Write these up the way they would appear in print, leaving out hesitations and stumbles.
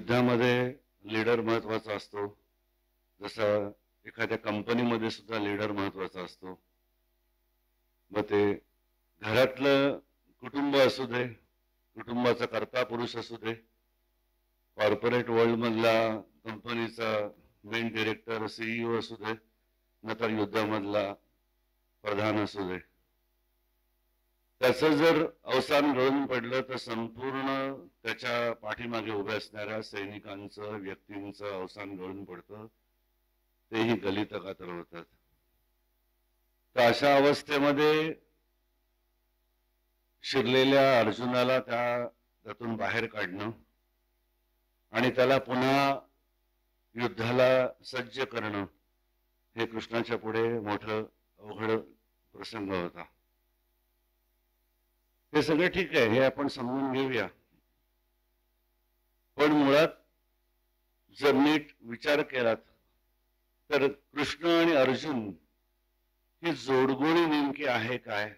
युद्धामध्ये लीडर महत्वाचा असतो, जसं एखाद्या कंपनीमध्ये सुद्धा लीडर महत्वाचा असतो. मग ते घरातलं कुटुंब असू दे, कुटुंबाचा कर्ता पुरुष असू दे, कॉर्पोरेट वर्ल्ड मधला कंपनीचा मेन डिरेक्टर सीईओ असू दे, नंतर युद्धामधला प्रधान असू दे, त्याचं जर अवसान गळून पडलं तर संपूर्ण त्याच्या पाठीमागे उभ्या असणाऱ्या सैनिकांचं, व्यक्तींचं अवसान गळून पडतं, तेही गलित कातर होतात. तर अशा अवस्थेमध्ये शिरलेल्या अर्जुनाला त्यातून बाहेर काढणं आणि त्याला पुन्हा युद्धाला सज्ज करणं हे कृष्णाच्या पुढे मोठं अवघड प्रसंग होता. हे सगळं ठीक आहे, हे आपण समजून घेऊया. पण मुळात जर नीट विचार केलात तर कृष्ण आणि अर्जुन ही जोडगोळी नेमकी आहे काय?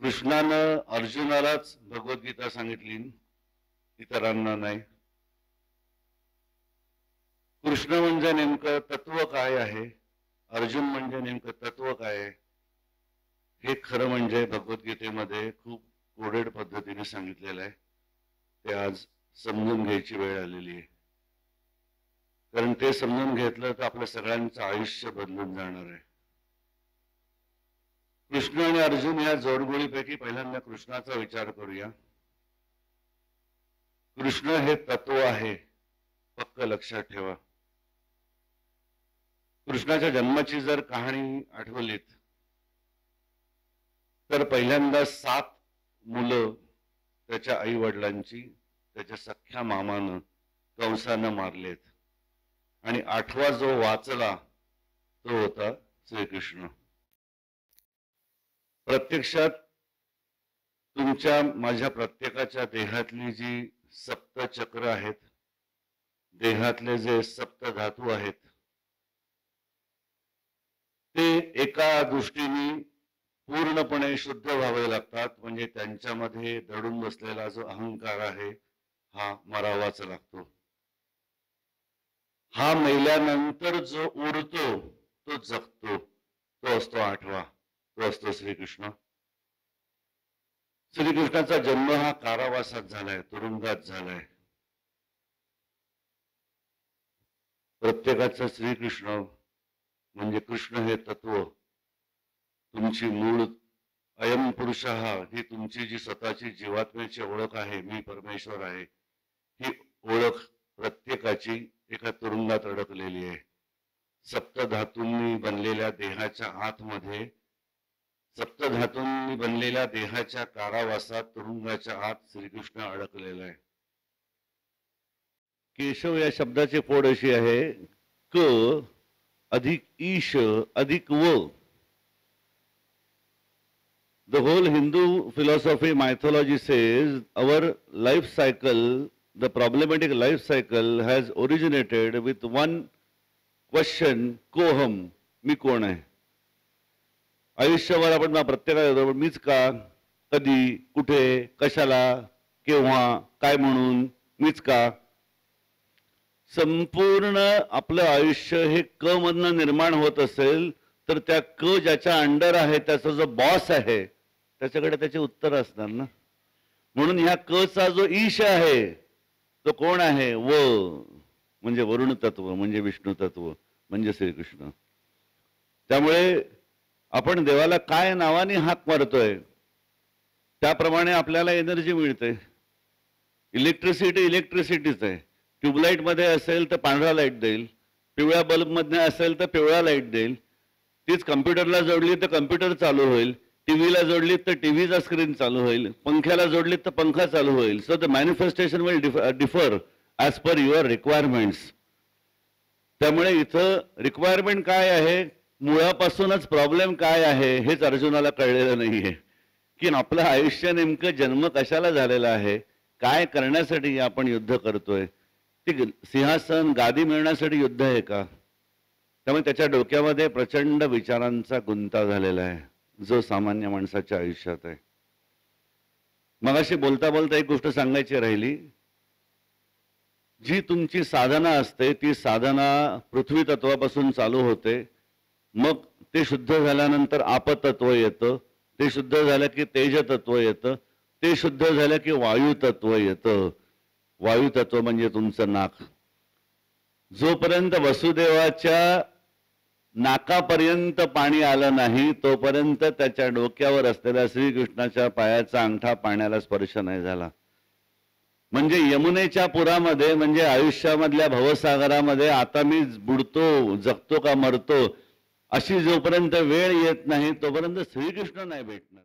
कृष्णानं अर्जुनालाच भगवद्गीता सांगितली, इतरांना नाही. कृष्ण म्हणजे नेमकं तत्व काय आहे, अर्जुन म्हणजे नेमकं तत्व काय आहे, हे खरं म्हणजे भगवद्गीतेमध्ये खूप कोडेड पद्धतीने सांगितलेलं आहे. ते आज समजून घ्यायची वेळ आलेली आहे. कारण ते समजून घेतलं तर आपलं सगळ्यांचं आयुष्य बदलून जाणार आहे. कृष्ण आणि अर्जुन या जोडगोळीपैकी पहिल्यांदा कृष्णाचा विचार करूया. कृष्ण हे तत्व आहे, पक्क लक्षात ठेवा. कृष्णाच्या जन्माची जर कहाणी आठवलीत तर पहिल्यांदा 7 मुलं त्याच्या आई वडिलांची त्याच्या सख्या मामानं कंसानं मारलेत आणि 8वा जो वाचला तो होता श्रीकृष्ण. प्रत्यक्षात तुमच्या माझ्या प्रत्येकाच्या देहातली जी 7 चक्र आहेत, देहातले जे 7 धातू आहेत, ते एका दृष्टीने पूर्णपणे शुद्ध व्हावे लागतात. म्हणजे त्यांच्यामध्ये दडून बसलेला जो अहंकार आहे हा मरावाच लागतो. हा मेल्यानंतर जो उरतो तो जगतो, तो असतो 8वा, तो असतो श्रीकृष्ण. श्रीकृष्णाचा जन्म हा कारावासात झालाय, तुरुंगात झालाय. प्रत्येकाचं श्रीकृष्ण म्हणजे कृष्ण हे तत्व, तुमची मूळ अयम पुरुषः ही तुमची जी स्वतःची जीवात्म्याची ओळख आहे, मी परमेश्वर आहे, ही ओळख प्रत्येकाची एका तुरुंगात अडकलेली आहे. 7 धातूंनी बनलेल्या देहाच्या आतमध्ये, 7 धातूंनी बनलेल्या देहाच्या कारावासात, तुरुंगाच्या आत श्रीकृष्ण अडकलेला आहे. केशव या शब्दाची फोड अशी आहे, क अधिक ईश अधिक व. The whole Hindu philosophy, mythology says our life cycle, the problematic life cycle has originated with one question, कोहम, मी कोण आहे. आयुष्यभर आपण प्रत्येकाला मीच का, कधी, कुठे, कशाला, केव्हा, काय म्हणून, मीच का. संपूर्ण आपलं आयुष्य हे क मधनं निर्माण होत असेल तर त्या क ज्याच्या अंडर आहे, त्याचा जो बॉस आहे, त्याच्याकडे त्याचे उत्तर असणार ना. म्हणून ह्या क चा जो ईश आहे तो कोण आहे, व म्हणजे वरुण तत्व, म्हणजे विष्णू तत्व, म्हणजे श्रीकृष्ण. त्यामुळे आपण देवाला काय नावाने हाक मारतोय त्याप्रमाणे आपल्याला एनर्जी मिळते. इलेक्ट्रिसिटी इलेक्ट्रिसिटीच आहे. ट्यूबलाईट मध्ये असेल तर पांढरा लाईट देईल, पिवळ्या बल्ब मध्ये असेल तर पिवळा लाईट देईल. तीच कम्प्युटरला जोडली तर कम्प्युटर चालू होईल, टीव्हीला जोडली तर टीव्हीचा स्क्रीन चालू होईल, पंख्याला जोडली तर पंखा चालू होईल. So the manifestation will differ as per your requirements. त्यामुळे इथं रिक्वायरमेंट काय आहे, मुळापासूनच प्रॉब्लेम काय आहे हेच अर्जुनाला कळलेलं नाहीये. की आपलं आयुष्य नेमकं जन्म कशाला झालेला आहे, काय करण्यासाठी आपण युद्ध करतोय. ती सिंहासन गादी मिळण्यासाठी युद्ध आहे का. त्यामुळे त्याच्या डोक्यामध्ये प्रचंड विचारांचा गुंता झालेला आहे जो सामान्य माणसाच्या आयुष्यात आहे. मगाशी बोलता बोलता एक गोष्ट सांगायची राहिली. जी तुमची साधना असते ती साधना पृथ्वी तत्वापासून चालू होते. मग ते शुद्ध झाल्यानंतर आपतत्व येतं. ते शुद्ध झालं की तेज तत्व येतं. ते शुद्ध झालं की वायू तत्व येतं. वायू तत्व म्हणजे तुमचं नाक. जोपर्यंत वसुदेवाच्या नाकापर्यंत पाणी आलं नाही तोपर्यंत त्याच्या डोक्यावर असलेल्या श्रीकृष्णाच्या पायाचा अंगठा पाण्याला स्पर्श नाही झाला. म्हणजे यमुनेच्या पुरामध्ये म्हणजे आयुष्यामधल्या भवसागरामध्ये आता मी बुडतो, जगतो का मरतो अशी जोपर्यंत वेळ येत नाही तोपर्यंत श्रीकृष्ण नाही भेटणार.